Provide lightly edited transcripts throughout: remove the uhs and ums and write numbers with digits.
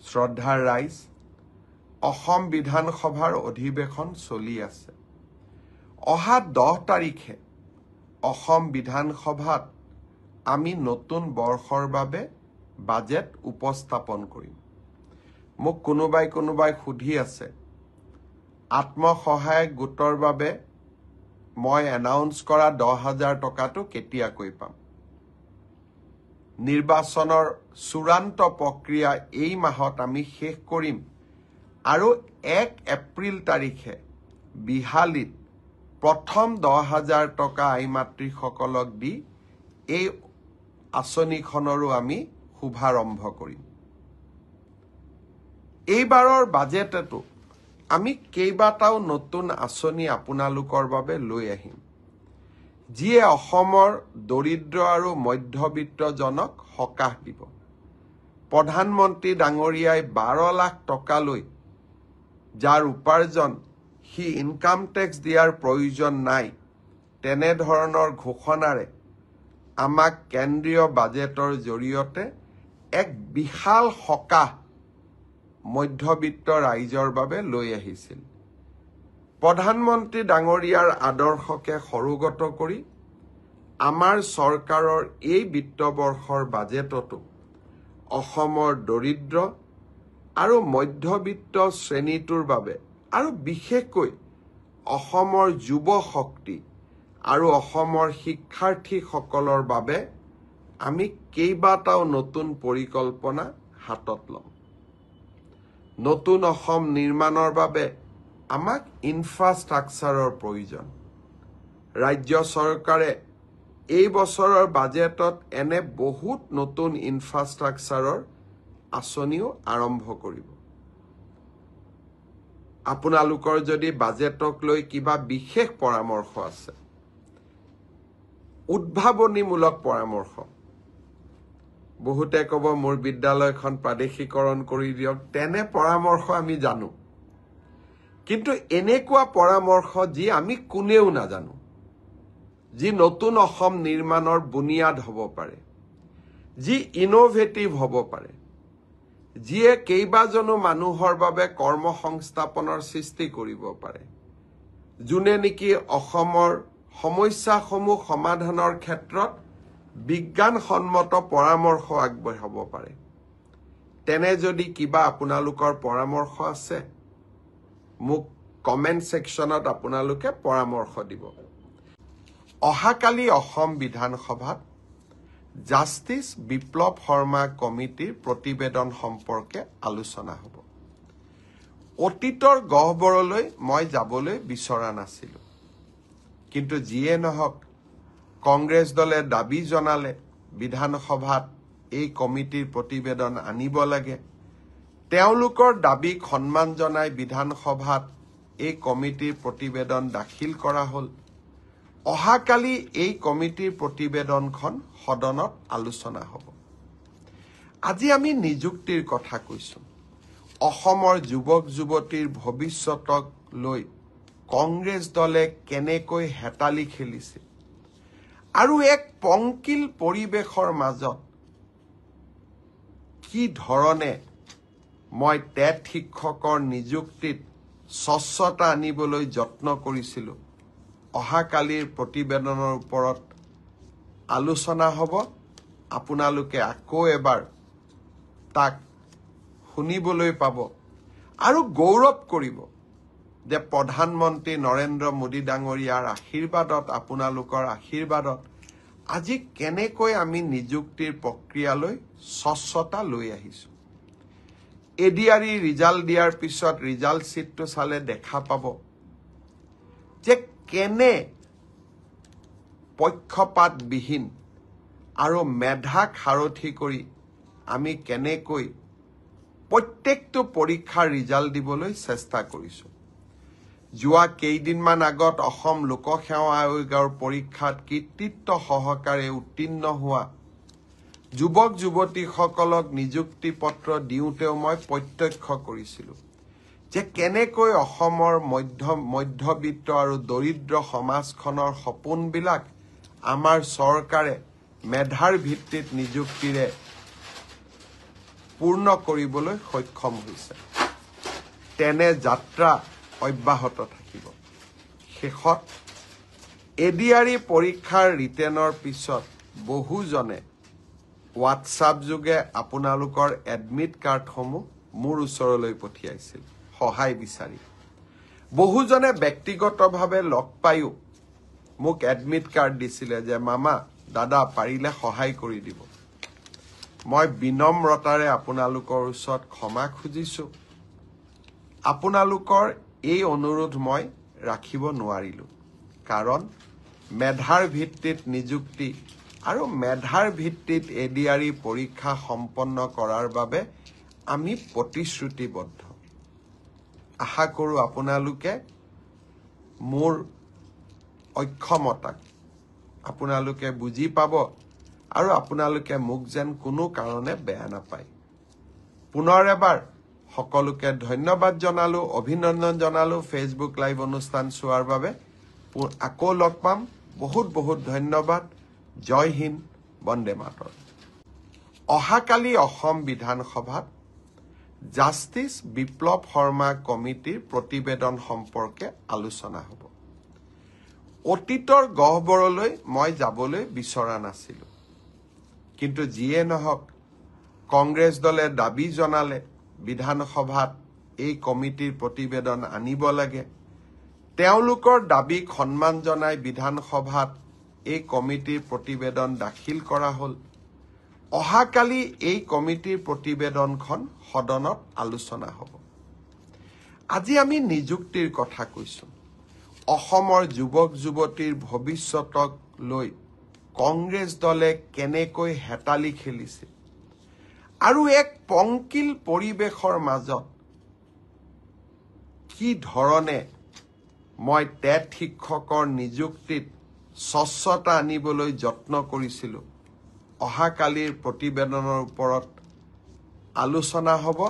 শ্ৰদ্ধাৰ ৰাইজ, অসম বিধানসভাৰ অধিৱেশন চলি আছে। অহা 10 তাৰিখে অসম বিধানসভাত আমি নতুন বৰ্ষৰ বাবে বাজেট উপস্থাপন কৰিম। মোক কোনোবাই সুধি আছে আত্মসহায়ক গোটৰ বাবে মই এনাউন্স কৰা 10,000 টকাটো কেতিয়াকৈ পাম। নিৰ্বাচনৰ চূড়ান্ত প্ৰক্ৰিয়া এই মাহত আমি শেষ কৰিম আৰু 1 এপ্ৰিল তাৰিখে বিহালীত প্ৰথম 10,000 টকা আইমাতৃসকলক দি এই আঁচনিখনৰো আমি শুভাৰম্ভ কৰিম। এইবাৰৰ বাজেটতো আমি কেইবাটাও নতুন আঁচনি আপোনালোকৰ বাবে লৈ আহিম, যিয়ে অসমৰ দৰিদ্ৰ আৰু মধ্যবিত্তজনক সকাহ দিব। প্ৰধানমন্ত্ৰী ডাঙৰীয়াই 12 লাখ টকালৈ যাৰ উপাৰ্জন সি ইনকাম টেক্স দিয়াৰ প্ৰয়োজন নাই, তেনেধৰণৰ ঘোষণাৰে আমাক কেন্দ্ৰীয় বাজেটৰ জৰিয়তে এক বিশাল সকাহ মধ্যবিত্ত ৰাইজৰ বাবে লৈ আহিছিল। প্ৰধানমন্ত্ৰী ডাঙৰীয়াৰ আদৰ্শকে সৰুগত কৰি আমাৰ চৰকাৰৰ এই বিত্তবৰ্ষৰ বাজেটতো অসমৰ দৰিদ্ৰ আৰু মধ্যবিত্ত শ্ৰেণীটোৰ বাবে আৰু বিশেষকৈ অসমৰ যুৱ শক্তি আৰু অসমৰ শিক্ষাৰ্থীসকলৰ বাবে আমি কেইবাটাও নতুন পৰিকল্পনা হাতত ল'ম। নতুন অসম নিৰ্মাণৰ বাবে আমাক ইনফ্ৰাষ্ট্ৰাকচাৰৰ প্ৰয়োজন। ৰাজ্য চৰকাৰে এই বছৰৰ বাজেটত এনে বহুত নতুন ইনফ্ৰাষ্ট্ৰাকচাৰৰ আঁচনিও আৰম্ভ কৰিব। আপোনালোকৰ যদি বাজেটক লৈ কিবা বিশেষ পৰামৰ্শ আছে, উদ্ভাৱনীমূলক পৰামৰ্শ, বহুতে ক'ব মোৰ বিদ্যালয়খন প্ৰাদেশিকৰণ কৰি দিয়ক, তেনে পৰামৰ্শ আমি জানো। কিন্তু এনেকুৱা পৰামৰ্শ যি আমি কোনেও নাজানো, যি নতুন অসম নিৰ্মাণৰ বুনিয়াদ হ'ব পাৰে, যি ইনোভেটিভ হ'ব পাৰে, যিয়ে কেইবাজনো মানুহৰ বাবে কৰ্মসংস্থাপনৰ সৃষ্টি কৰিব পাৰে, যোনে নেকি অসমৰ সমস্যাসমূহ সমাধানৰ ক্ষেত্ৰত বিজ্ঞানসন্মত পৰামৰ্শ আগবঢ়াব পাৰে। তেনে যদি কিবা আপোনালোকৰ পৰামৰ্শ আছে, মোক কমেণ্ট ছেকশ্যনত আপোনালোকে পৰামৰ্শ দিব। অহাকালি অসম বিধানসভাত জাষ্টিছ বিপ্লৱ শৰ্মা কমিটিৰ প্ৰতিবেদন সম্পৰ্কে আলোচনা হ'ব। অতীতৰ গহ্বৰলৈ মই যাবলৈ বিচৰা নাছিলোঁ, কিন্তু যিয়ে নহওক কংগ্ৰেছ দলে দাবী জনালে বিধানসভাত এই কমিটিৰ প্ৰতিবেদন আনিব লাগে। তেওঁলোকৰ দাবীক সন্মান জনাই বিধানসভাত এই কমিটিৰ প্ৰতিবেদন দাখিল কৰা হ'ল। অহাকালি এই কমিটিৰ প্ৰতিবেদনখন সদনত আলোচনা হ'ব। আজি আমি নিযুক্তিৰ কথা কৈছোঁ। অসমৰ যুৱক যুৱতীৰ ভৱিষ্যতক লৈ কংগ্ৰেছ দলে কেনেকৈ হেতালি খেলিছে আৰু এক পংকিল পৰিৱেশৰ মাজত কি ধৰণে মই টেট শিক্ষকৰ নিযুক্তিত স্বচ্ছতা আনিবলৈ যত্ন কৰিছিলোঁ, অহাকালিৰ প্ৰতিবেদনৰ ওপৰত আলোচনা হ'ব। আপোনালোকে আকৌ এবাৰ তাক শুনিবলৈ পাব আৰু গৌৰৱ কৰিব যে প্ৰধানমন্ত্ৰী নৰেন্দ্ৰ মোদী ডাঙৰীয়াৰ আশীৰ্বাদত, আপোনালোকৰ আশীৰ্বাদত আজি কেনেকৈ আমি নিযুক্তিৰ প্ৰক্ৰিয়ালৈ স্বচ্ছতা লৈ আহিছোঁ। এডিআৰই ৰিজাল্ট দিয়াৰ পিছত ৰিজাল্ট শ্বীটটো চালে দেখা পাব যে কেনে পক্ষপাতবিহীন আৰু মেধাক সাৰথি কৰি আমি কেনেকৈ প্ৰত্যেকটো পৰীক্ষাৰ ৰিজাল্ট দিবলৈ চেষ্টা কৰিছোঁ। যোৱা কেইদিনমান আগত অসম লোকসেৱা আয়োগৰ পৰীক্ষাত কৃতিত্ব সহকাৰে উত্তীৰ্ণ হোৱা যুৱক যুৱতীসকলক নিযুক্তি পত্ৰ দিওঁতেও মই প্ৰত্যক্ষ কৰিছিলোঁ যে কেনেকৈ অসমৰ মধ্যবিত্ত আৰু দৰিদ্ৰ সমাজখনৰ সপোনবিলাক আমাৰ চৰকাৰে মেধাৰ ভিত্তিত নিযুক্তিৰে পূৰ্ণ কৰিবলৈ সক্ষম হৈছে। তেনে যাত্ৰা অব্যাহত থাকিব। শেষত এডিআৰই পৰীক্ষাৰ ৰিটেনৰ পিছত বহুজনে হোৱাটছআপ যোগে আপোনালোকৰ এডমিট কাৰ্ডসমূহ মোৰ ওচৰলৈ পঠিয়াইছিল সহায় বিচাৰি। বহুজনে ব্যক্তিগতভাৱে লগ পায়ো মোক এডমিট কাৰ্ড দিছিলে যে মামা দাদা পাৰিলে সহায় কৰি দিব। মই বিনম্ৰতাৰে আপোনালোকৰ ওচৰত ক্ষমা খুজিছো। আপোনালোকৰ এই অনুৰোধ মই ৰাখিব নোৱাৰিলো, কাৰণ মেধাৰ ভিত্তিত নিযুক্তি আৰু মেধাৰ ভিত্তিত এডিআৰই পৰীক্ষা সম্পন্ন কৰাৰ বাবে আমি প্ৰতিশ্ৰুতিবদ্ধ। আশা কৰোঁ আপোনালোকে মোৰ অক্ষমতাক আপোনালোকে বুজি পাব আৰু আপোনালোকে মোক যেন কোনো কাৰণে বেয়া নাপায়। পুনৰ এবাৰ সকলোকে ধন্যবাদ জনালো, অভিনন্দন জনালো ফেচবুক লাইভ অনুষ্ঠান চোৱাৰ বাবে। আকৌ লগ পাম। বহুত বহুত ধন্যবাদ। জয় হিন্দ, বন্দে মাতৰম। অহাকালি অসম বিধানসভাত জাষ্টিছ বিপ্লৱ শৰ্মা কমিটিৰ প্ৰতিবেদন সম্পৰ্কে আলোচনা হ'ব। অতীতৰ গহ্বৰলৈ মই যাবলৈ বিচৰা নাছিলো, কিন্তু যিয়ে নহওক কংগ্ৰেছ দলে দাবী জনালে বিধানসভাত এই কমিটিৰ প্ৰতিবেদন আনিব লাগে। তেওঁলোকৰ দাবীক সন্মান জনাই বিধানসভাত এই কমিটিৰ প্ৰতিবেদন দাখিল কৰা হ'ল। অহাকালি এই কমিটিৰ প্ৰতিবেদনখন সদনত আলোচনা হ'ব। আজি আমি নিযুক্তিৰ কথা কৈছো। অসমৰ যুৱক যুৱতীৰ ভৱিষ্যতক লৈ কংগ্ৰেছ দলে কেনেকৈ হেতালি খেলিছে আৰু এক পংকিল পৰিৱেশৰ মাজত কি ধৰণে মই টেট শিক্ষকৰ নিযুক্তিত স্বচ্ছতা আনিবলৈ যত্ন কৰিছিলো, অহাকালিৰ প্ৰতিবেদনৰ ওপৰত আলোচনা হ'ব।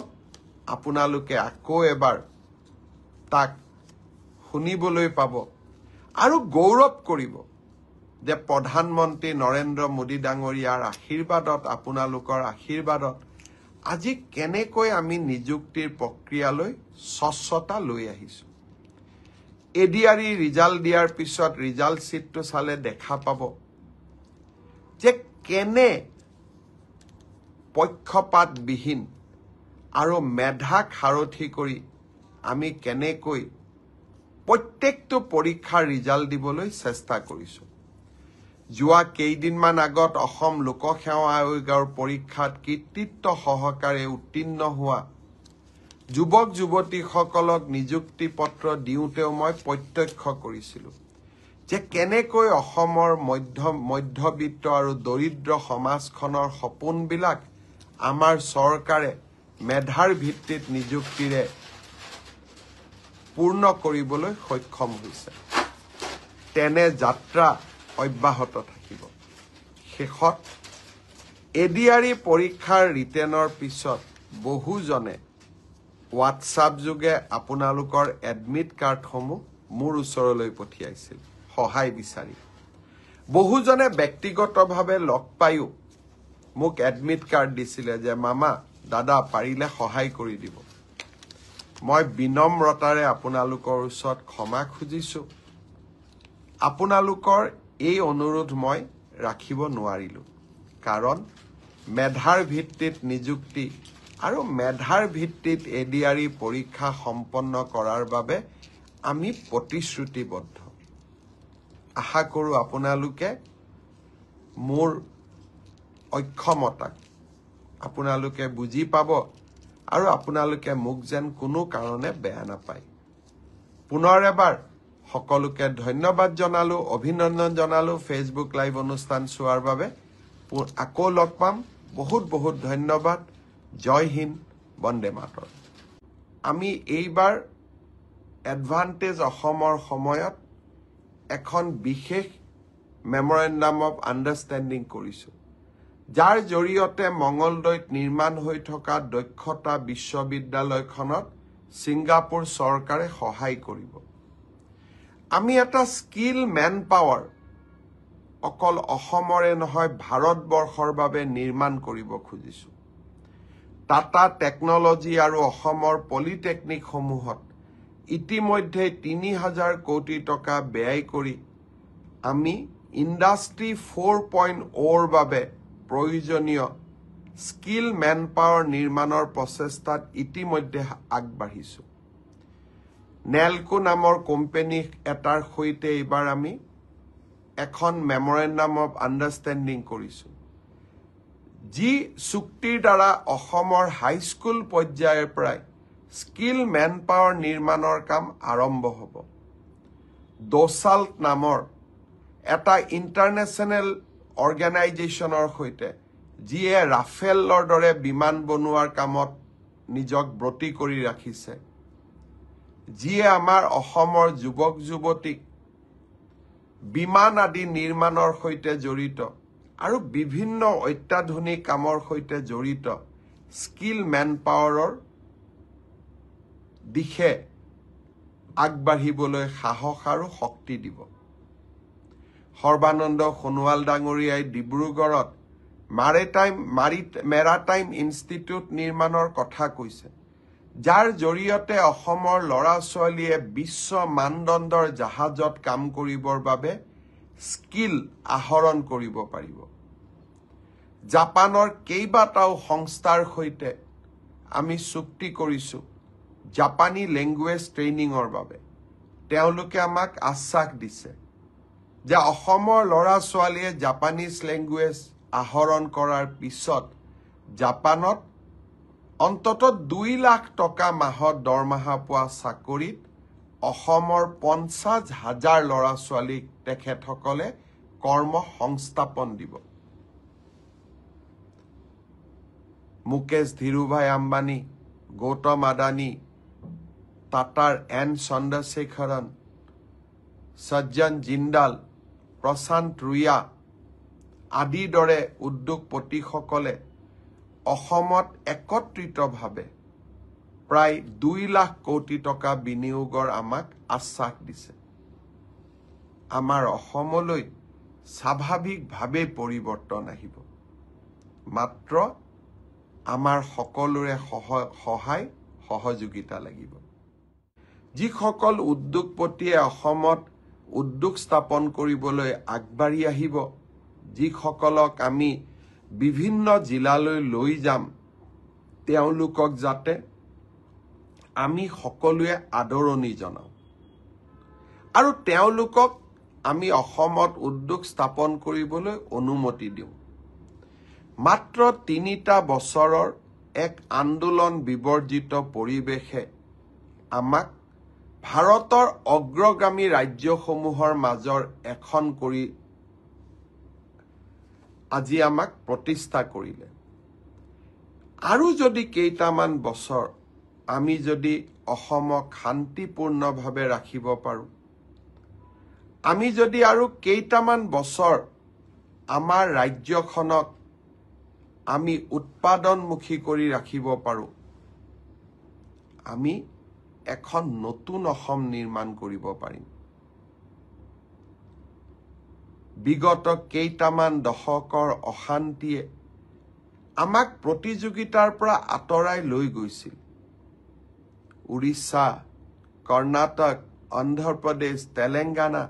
আপোনালোকে আকৌ এবাৰ তাক শুনিবলৈ পাব আৰু গৌৰৱ কৰিব যে প্ৰধানমন্ত্ৰী নৰেন্দ্ৰ মোদী ডাঙৰীয়াৰ আশীৰ্বাদত, আপোনালোকৰ আশীৰ্বাদত আজি কেনেকৈ আমি নিযুক্তিৰ প্ৰক্ৰিয়ালৈ স্বচ্ছতা লৈ আহিছো। এডিআৰই ৰিজাল্ট দিয়াৰ পিছত ৰিজাল্ট শ্বীটটো চালে দেখা পাব যে কেনে পক্ষপাতবিহীন আৰু মেধাক সাৰথি কৰি আমি কেনেকৈ প্ৰত্যেকটো পৰীক্ষাৰ ৰিজাল্ট দিবলৈ চেষ্টা কৰিছো। যোৱা কেইদিনমান আগত অসম লোকসেৱা আয়োগৰ পৰীক্ষাত কৃতিত্ব সহকাৰে উত্তীৰ্ণ হোৱা যুৱক যুৱতীসকলক নিযুক্তি পত্ৰ দিওঁতেও মই প্ৰত্যক্ষ কৰিছিলো যে কেনেকৈ অসমৰ মধ্যবিত্ত আৰু দৰিদ্ৰ সমাজখনৰ সপোনবিলাক আমাৰ চৰকাৰে মেধাৰ ভিত্তিত নিযুক্তিৰে পূৰ্ণ কৰিবলৈ সক্ষম হৈছে। তেনে যাত্ৰা অব্যাহত থাকিব। শেষত এডিআৰই পৰীক্ষাৰ ৰিটেনৰ পিছত বহুজনে হোৱাটছআপ যোগে আপোনালোকৰ এডমিট কাৰ্ডসমূহ মোৰ ওচৰলৈ পঠিয়াইছিল সহায় বিচাৰি। বহুজনে ব্যক্তিগতভাৱে লগ পায়ো মোক এডমিট কাৰ্ড দিছিলে যে মামা দাদা পাৰিলে সহায় কৰি দিব। মই বিনম্ৰতাৰে আপোনালোকৰ ওচৰত ক্ষমা খুজিছো। আপোনালোকৰ এই অনুৰোধ মই ৰাখিব নোৱাৰিলো, কাৰণ মেধাৰ ভিত্তিত নিযুক্তি আৰু মেধাৰ ভিত্তিত এডিআৰই পৰীক্ষা সম্পন্ন কৰাৰ বাবে আমি প্ৰতিশ্ৰুতিবদ্ধ। আশা কৰোঁ আপোনালোকে মোৰ অক্ষমতাক আপোনালোকে বুজি পাব আৰু আপোনালোকে মোক যেন কোনো কাৰণে বেয়া নাপায়। পুনৰ এবাৰ সকলোকে ধন্যবাদ জনালো, অভিনন্দন জনালো ফেচবুক লাইভ অনুষ্ঠান চোৱাৰ বাবে। আকৌ লগ পাম। বহুত বহুত ধন্যবাদ। জয় হিন্দ, বন্দে মাতৰম। আমি এইবাৰ এডভান্টেজ অসমৰ সময়ত এখন বিশেষ মেমৰেণ্ডাম অফ আণ্ডাৰষ্টেণ্ডিং কৰিছো, যাৰ জৰিয়তে মঙলদৈত নিৰ্মাণ হৈ থকা দক্ষতা বিশ্ববিদ্যালয়খনত ছিংগাপুৰ চৰকাৰে সহায় কৰিব। আমি এটা স্কিল মেন পাৱাৰ অকল অসমৰে নহয় ভাৰতবৰ্ষৰ বাবে নিৰ্মাণ কৰিব খুজিছো। টাটা টেকনলজি আৰু অসমৰ পলিটেকনিকসমূহত ইতিমধ্যে ৩,০০০ কোটি টকা ব্যয় কৰি আমি ইণ্ডাষ্ট্ৰী 4.0ৰ বাবে প্ৰয়োজনীয় স্কিল মেন পাৱাৰ নিৰ্মাণৰ প্ৰচেষ্টাত ইতিমধ্যে আগবাঢ়িছোঁ। নেলকো নামৰ কোম্পানী এটাৰ সৈতে এইবাৰ আমি এখন মেমৰেণ্ডাম অফ আণ্ডাৰষ্টেণ্ডিং কৰিছোঁ, যি চুক্তিৰ দ্বাৰা অসমৰ হাইস্কুল পৰ্যায়ৰ পৰাই স্কিল মেন পাৱাৰ নিৰ্মাণৰ কাম আৰম্ভ হ'ব। ড'চাল্ট নামৰ এটা ইণ্টাৰনেশ্যনেল অৰ্গেনাইজেশ্যনৰ সৈতে, যিয়ে ৰাফেলৰ দৰে বিমান বনোৱাৰ কামত নিজক ব্ৰতী কৰি ৰাখিছে, যিয়ে আমাৰ অসমৰ যুৱক যুৱতীক বিমান আদি নিৰ্মাণৰ সৈতে জড়িত আৰু বিভিন্ন অত্যাধুনিক কামৰ সৈতে জড়িত স্কিল মেন পাৱাৰৰ দিশে আগবাঢ়িবলৈ সাহস আৰু শক্তি দিব। সৰ্বানন্দ সোণোৱাল ডাঙৰীয়াই ডিব্ৰুগড়ত মেৰাটাইম ইনষ্টিটিউট নিৰ্মাণৰ কথা কৈছে, যাৰ জৰিয়তে অসমৰ ল'ৰা ছোৱালীয়ে বিশ্ব মানদণ্ডৰ জাহাজত কাম কৰিবৰ বাবে স্কিল আহৰণ কৰিব পাৰিব। জাপানৰ কেইবাটাও সংস্থাৰ সৈতে আমি চুক্তি কৰিছোঁ জাপানী লেংগুৱেজ ট্ৰেইনিঙৰ বাবে। তেওঁলোকে আমাক আশ্বাস দিছে যে অসমৰ ল'ৰা ছোৱালীয়ে জাপানীজ লেংগুৱেজ আহৰণ কৰাৰ পিছত জাপানত অন্ততঃ 2 লাখ টকা মাহত দৰমহা পোৱা চাকৰিত অসমৰ 50,000 ল'ৰা ছোৱালীক তেখেতসকলে কৰ্ম সংস্থাপন দিব। মুকেশ ধীৰুভাই আম্বানী, গৌতম আদানী, টাটাৰ এন চন্দ্ৰশেখৰন, সজ্জন জিন্দাল, প্ৰশান্ত ৰুয়া আদিৰ দৰে উদ্যোগপতিসকলে অসমত একত্ৰিতভাৱে প্ৰায় 2 লাখ কোটি টকা বিনিয়োগৰ আমাক আশ্বাস দিছে। আমাৰ অসমলৈ স্বাভাৱিকভাৱে পৰিৱৰ্তন আহিব, মাত্ৰ আমাৰ সকলোৰে সহায় সহযোগিতা লাগিব। যিসকল উদ্যোগপতিয়ে অসমত উদ্যোগ স্থাপন কৰিবলৈ আগবাঢ়ি আহিব, যিসকলক আমি বিভিন্ন জিলালৈ লৈ যাম, তেওঁলোকক যাতে আমি সকলোৱে আদৰণি জনাওঁ আৰু তেওঁলোকক আমি অসমত উদ্যোগ স্থাপন কৰিবলৈ অনুমতি দিওঁ। মাত্ৰ 3টা বছৰৰ এক আন্দোলন বিবৰ্জিত পৰিৱেশে আমাক ভাৰতৰ অগ্ৰগামী ৰাজ্যসমূহৰ মাজৰ এখন কৰি আজি আমাক প্ৰতিষ্ঠা কৰিলে। আৰু যদি কেইটামান বছৰ আমি যদি অসমক শান্তিপূৰ্ণভাৱে ৰাখিব পাৰোঁ, আমি যদি আৰু কেইটামান বছৰ আমাৰ ৰাজ্যখনক আমি উৎপাদনমুখী কৰি ৰাখিব পাৰোঁ, আমি এখন নতুন অসম নিৰ্মাণ কৰিব পাৰিম। বিগত কেইটামান দশকৰ অশান্তিয়ে আমাক প্ৰতিযোগিতাৰ পৰা আঁতৰাই লৈ গৈছিল। উৰিষ্যা, কৰ্ণাটক, অন্ধ্ৰপ্ৰদেশ, তেলেংগানা,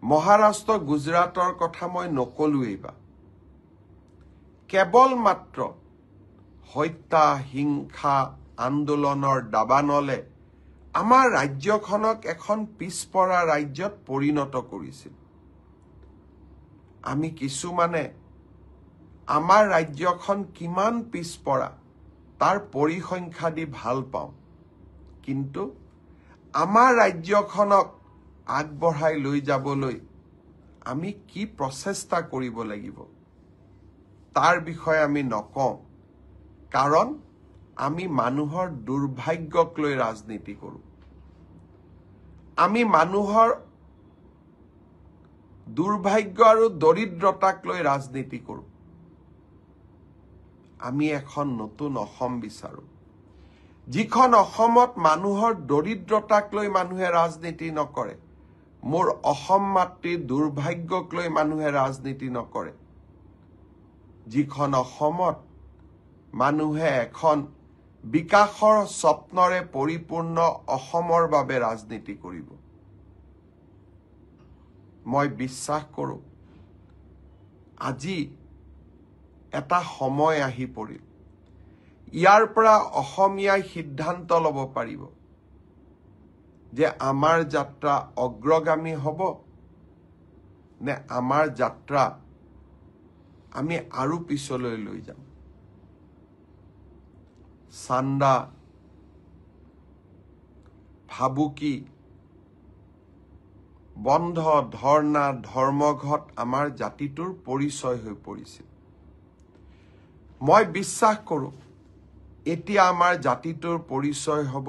মহাৰাষ্ট্ৰ, গুজৰাটৰ কথা মই নকলোৱেই বা। কেৱল মাত্ৰ হত্যা, হিংসা, আন্দোলনৰ দাবানলে আমাৰ ৰাজ্যখনক এখন পিছপৰা ৰাজ্যত পৰিণত কৰিছিল। আমি কিছুমানে আমাৰ ৰাজ্যখন কিমান পিছপৰা তাৰ পৰিসংখ্যা দি ভাল পাওঁ, কিন্তু আমাৰ ৰাজ্যখনক আগবঢ়াই লৈ যাবলৈ আমি কি প্ৰচেষ্টা কৰিব লাগিব তাৰ বিষয়ে আমি নকওঁ, কাৰণ আমি মানুহৰ দুৰ্ভাগ্যক লৈ ৰাজনীতি কৰোঁ। আমি মানুহৰ দুৰ্ভাগ্য আৰু দৰিদ্ৰতাক লৈ ৰাজনীতি কৰোঁ। আমি এখন নতুন অসম বিচাৰোঁ, যিখন অসমত মানুহৰ দৰিদ্ৰতাক লৈ মানুহে ৰাজনীতি নকৰে, মোৰ অসম মাতৃৰ দুৰ্ভাগ্যক লৈ মানুহে ৰাজনীতি নকৰে, যিখন অসমত মানুহে এখন বিকাশৰ স্বপ্নৰে পৰিপূৰ্ণ অসমৰ বাবে ৰাজনীতি কৰিব মই বিশ্বাস কৰোঁ আজি এটা সময় আহি পৰিল ইয়াৰ পৰা অসমীয়াই সিদ্ধান্ত ল'ব পাৰিব যে আমাৰ যাত্ৰা অগ্ৰগামী হ'ব নে আমাৰ যাত্ৰা আমি আৰু পিছলৈ লৈ যাম সান্দা ভাবুকি বন্ধ ধৰ্ণা ধৰ্মঘট আমাৰ জাতিটোৰ পৰিচয় হৈ পৰিছিল মই বিশ্বাস কৰোঁ এতিয়া আমাৰ জাতিটোৰ পৰিচয় হ'ব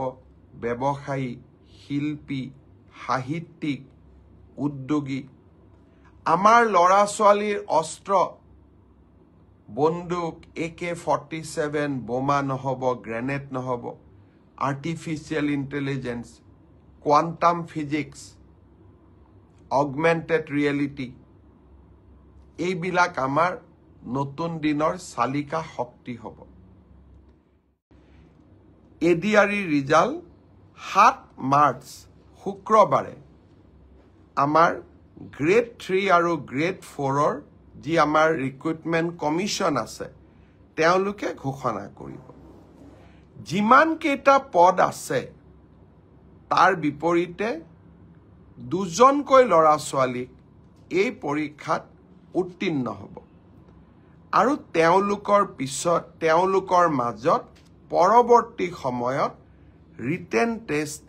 ব্যৱসায়ী শিল্পী সাহিত্যিক উদ্যোগী আমাৰ ল'ৰা ছোৱালীৰ অস্ত্ৰ বন্দুক AK-47 বোমা নহ'ব গ্ৰেনেড নহ'ব artificial intelligence quantum physics augmented reality এইবিলাক আমাৰ নতুন দিনৰ চালিকা শক্তি হ'ব এডিআৰই ৰিজাল্ট 7 মাৰ্চ শুক্ৰবাৰে আমাৰ গ্ৰেড 3 আৰু গ্ৰেড 4ৰ যি আমাৰ ৰিক্ৰুটমেণ্ট কমিশ্যন আছে তেওঁলোকে ঘোষণা কৰিব যিমান কেইটা পদ আছে তাৰ বিপৰীতে দুজনকৈ ল'ৰা ছোৱালীক এই পৰীক্ষাত উত্তীৰ্ণ হ'ব আৰু তেওঁলোকৰ মাজত পৰৱৰ্তী সময়ত ৰিটেন টেষ্ট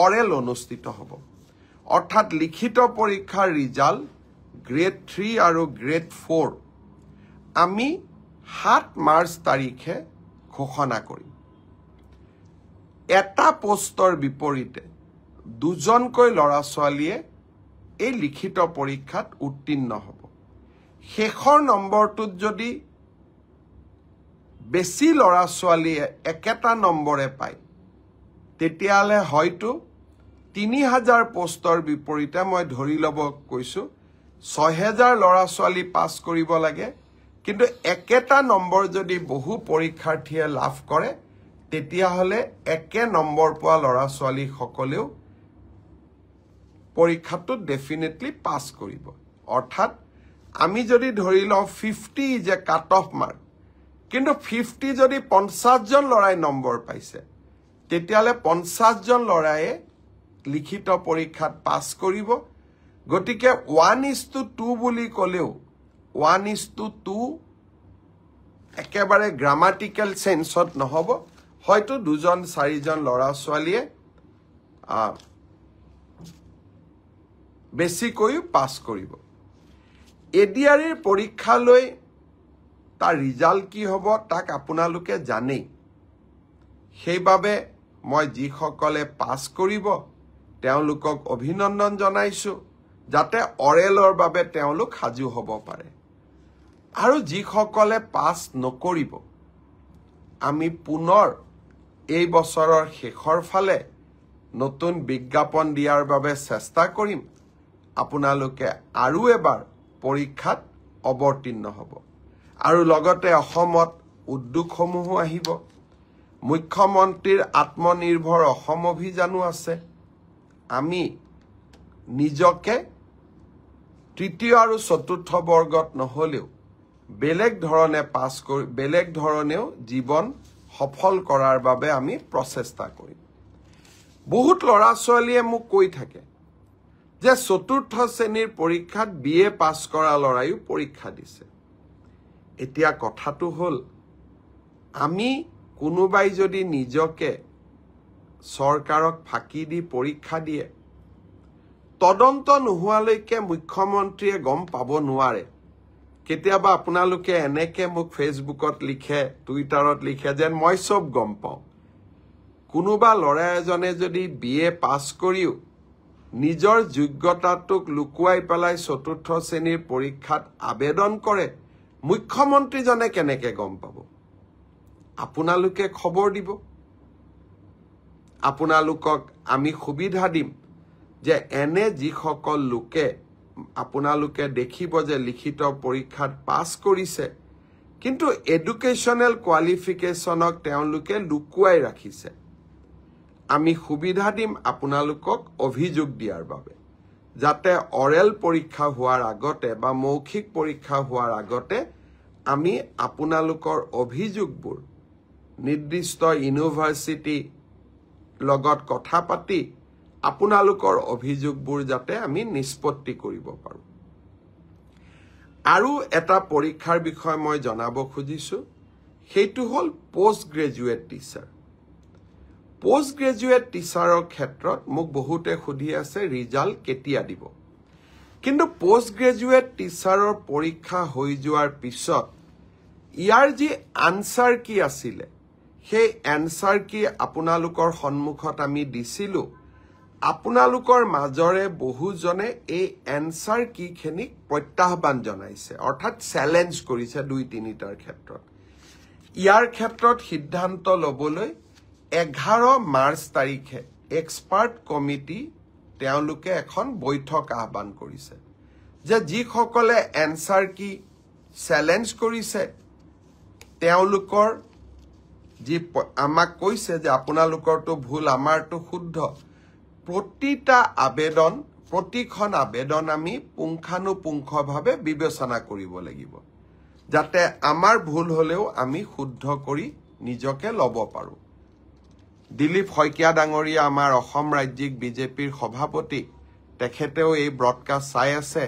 অৰেল অনুষ্ঠিত হ'ব অৰ্থাৎ লিখিত পৰীক্ষাৰ ৰিজাল্ট গ্ৰেড 3 আৰু গ্ৰেড 4 আমি 7 মাৰ্চ তাৰিখে ঘোষণা কৰিম এটা পোষ্টৰ বিপৰীতে দুজনকৈ ল'ৰা ছোৱালীয়ে এই লিখিত পৰীক্ষাত উত্তীৰ্ণ হ'ব শেষৰ নম্বৰটোত যদি বেছি ল'ৰা ছোৱালীয়ে একেটা নম্বৰে পায় তেতিয়াহ'লে হয়তো 3000 পোষ্টৰ বিপৰীতে মই ধৰি ল'ব কৈছোঁ 6000 ল'ৰা ছোৱালী পাছ কৰিব লাগে কিন্তু একেটা নম্বৰ যদি বহু পৰীক্ষাৰ্থীয়ে লাভ কৰে তেতিয়াহ'লে একে নম্বৰ পোৱা ল'ৰা ছোৱালীসকলেও পৰীক্ষাটোত ডেফিনেটলি পাছ কৰিব অৰ্থাৎ আমি যদি ধৰি লওঁ 50 is a cut off mark কিন্তু 50 যদি 50 জন ল'ৰাই নম্বৰ পাইছে তেতিয়াহ'লে 50 জন ল'ৰায়ে লিখিত পৰীক্ষাত পাছ কৰিব গতিকে 1:2 বুলি ক'লেও 1:2 একেবাৰে গ্ৰামাটিকেল সেন্সত নহ'ব হয়তো 2-4জন ল'ৰা ছোৱালীয়ে বেছিকৈ পাছ কৰিব এডিআৰইৰ পৰীক্ষালৈ তাৰ ৰিজাল্ট কি হ'ব তাক আপোনালোকে জানেই সেইবাবে মই যিসকলে পাছ কৰিব তেওঁলোকক অভিনন্দন জনাইছোঁ যাতে অৰেলৰ বাবে তেওঁলোক সাজু হ'ব পাৰে আৰু যিসকলে পাছ নকৰিব আমি পুনৰ এই বছৰৰ শেষৰ ফালে নতুন বিজ্ঞাপন দিয়াৰ বাবে চেষ্টা কৰিম আপোনালোকে আৰু এবাৰ পৰীক্ষাত অৱতীৰ্ণ হ'ব আৰু লগতে অসমত উদ্যোগসমূহো আহিব মুখ্যমন্ত্ৰীৰ আত্মনিৰ্ভৰ অসম অভিযানো আছে আমি নিজকে তৃতীয় আৰু চতুৰ্থ বৰ্গত নহলেও বেলেগ ধৰণেও জীৱন সফল কৰাৰ বাবে আমি প্ৰচেষ্টা কৰিম বহুত ল'ৰা ছোৱালীয়ে মোক কৈ থাকে যে চতুৰ্থ শ্ৰেণীৰ পৰীক্ষাত বিএ পাছ কৰা ল'ৰাইও পৰীক্ষা দিছে এতিয়া কথাটো হ'ল আমি কোনোবাই যদি নিজকে চৰকাৰক ফাঁকি দি পৰীক্ষা দিয়ে তদন্ত নোহোৱালৈকে মুখ্যমন্ত্ৰীয়ে গম পাব নোৱাৰে কেতিয়াবা আপোনালোকে এনেকে মোক ফেচবুকত লিখে টুইটাৰত লিখে যেন মই সব গম পাওঁ কোনোবা ল'ৰা এজনে যদি বিএ পাছ কৰিও নিজৰ যোগ্যতাটোক লুকুৱাই পেলাই চতুৰ্থ শ্ৰেণীৰ পৰীক্ষাত আবেদন কৰে মুখ্যমন্ত্ৰীজনে কেনেকে গম পাব আপোনালোকে খবৰ দিব আপোনালোকক আমি সুবিধা দিম যে এনে যিসকল লোকে আপোনালোকে দেখিব যে লিখিত পৰীক্ষাত পাছ কৰিছে কিন্তু এডুকেশ্যনেল কোৱালিফিকেশ্যনক তেওঁলোকে লুকুৱাই ৰাখিছে আমি সুবিধা দিম আপোনালোকক অভিযোগ দিয়াৰ বাবে যাতে অৰেল পৰীক্ষা হোৱাৰ আগতে বা মৌখিক পৰীক্ষা হোৱাৰ আগতে আমি আপোনালোকৰ অভিযোগবোৰ নিৰ্দিষ্ট ইউনিভাৰ্চিটি লগত কথা পাতি আপোনালোকৰ অভিযোগবোৰ যাতে আমি নিষ্পত্তি কৰিব পাৰো আৰু এটা পৰীক্ষাৰ বিষয় মই জনাব খুজিছো সেইটো হল post graduate teacher post graduate টিচাৰৰ ক্ষেত্ৰত মোক বহুতে সুধি আছে ৰিজাল্ট কেতিয়া দিব কিন্তু পোষ্ট গ্ৰেজুৱেট টিচাৰৰ পৰীক্ষা হৈ যোৱাৰ পিছত ইয়াৰ যি আনসাৰ কি আছিল সেই আনসাৰ কি আপোনালোকৰ সন্মুখত আমি দিছিলো আপোনালোকৰ মাজৰে বহুজনে এই আনসাৰ কি খেনিক প্ৰত্যাহ্বান জনাইছে অৰ্থাৎ চ্যালেঞ্জ কৰিছে 2-3টাৰ ক্ষেত্ৰত ইয়াৰ ক্ষেত্ৰত সিদ্ধান্ত লবলৈ 11 মাৰ্চ তাৰিখে এক্সপাৰ্ট কমিটি তেওঁলোকে এখন বৈঠক আহ্বান কৰিছে যে যিসকলে আনসাৰ কি চ্যালেঞ্জ কৰিছে তেওঁলোকৰ যি আমাক কৈছে যে আপোনালোকৰটো ভুল আমাৰটো শুদ্ধ প্ৰতিখন আবেদন আমি পুংখানুপুংখভাৱে বিবেচনা কৰিব লাগিব যাতে আমাৰ ভুল হলেও আমি শুদ্ধ কৰি নিজকে লব পাৰো দিলীপ শইকীয়া ডাঙৰীয়া আমাৰ অসম ৰাজ্যিক বিজেপিৰ সভাপতি তেখেতেও এই ব্ৰডকাষ্ট চাই আছে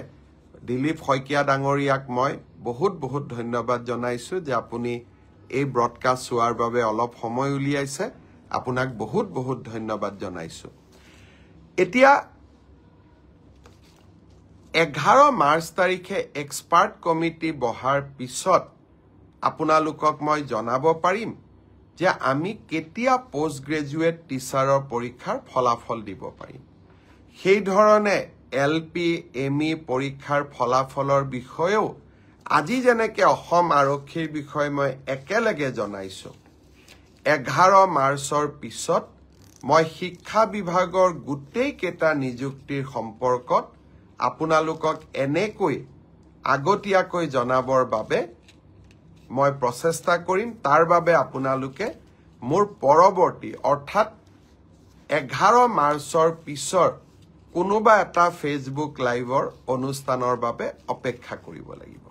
দিলীপ শইকীয়া ডাঙৰীয়াক মই বহুত ধন্যবাদ জনাইছো যে আপুনি এই ব্ৰডকাষ্ট চোৱাৰ বাবে অলপ সময় উলিয়াইছে আপোনাক বহুত ধন্যবাদ জনাইছো এতিয়া 11 মাৰ্চ তাৰিখে এক্সপাৰ্ট কমিটি বহাৰ পিছত আপোনালোকক মই জনাব পাৰিম যে আমি কেতিয়া পোষ্ট গ্ৰেজুৱেট টিচাৰৰ পৰীক্ষাৰ ফলাফল দিব পাৰিম সেই ধৰণে এলপি এমই পৰীক্ষাৰ ফলাফলৰ বিষয়েও আজি যেনেকৈ অসম আৰক্ষীৰ বিষয়ে মই একেলগে জনাইছো 11 মাৰ্চৰ পিছত মই শিক্ষা বিভাগৰ গোটেই কেটা নিযুক্তিৰ সম্পৰ্কত আপোনালোকক এনেকৈ আগতীয়াকৈ জনাবৰ বাবে মই প্ৰচেষ্টা কৰিম তাৰ বাবে আপোনালোকে মোৰ পৰৱৰ্তী অৰ্থাৎ 11 মাৰ্চৰ পিছৰ কোনোবা এটা ফেসবুক লাইভৰ অনুষ্ঠানৰ বাবে অপেক্ষা কৰিব লাগিব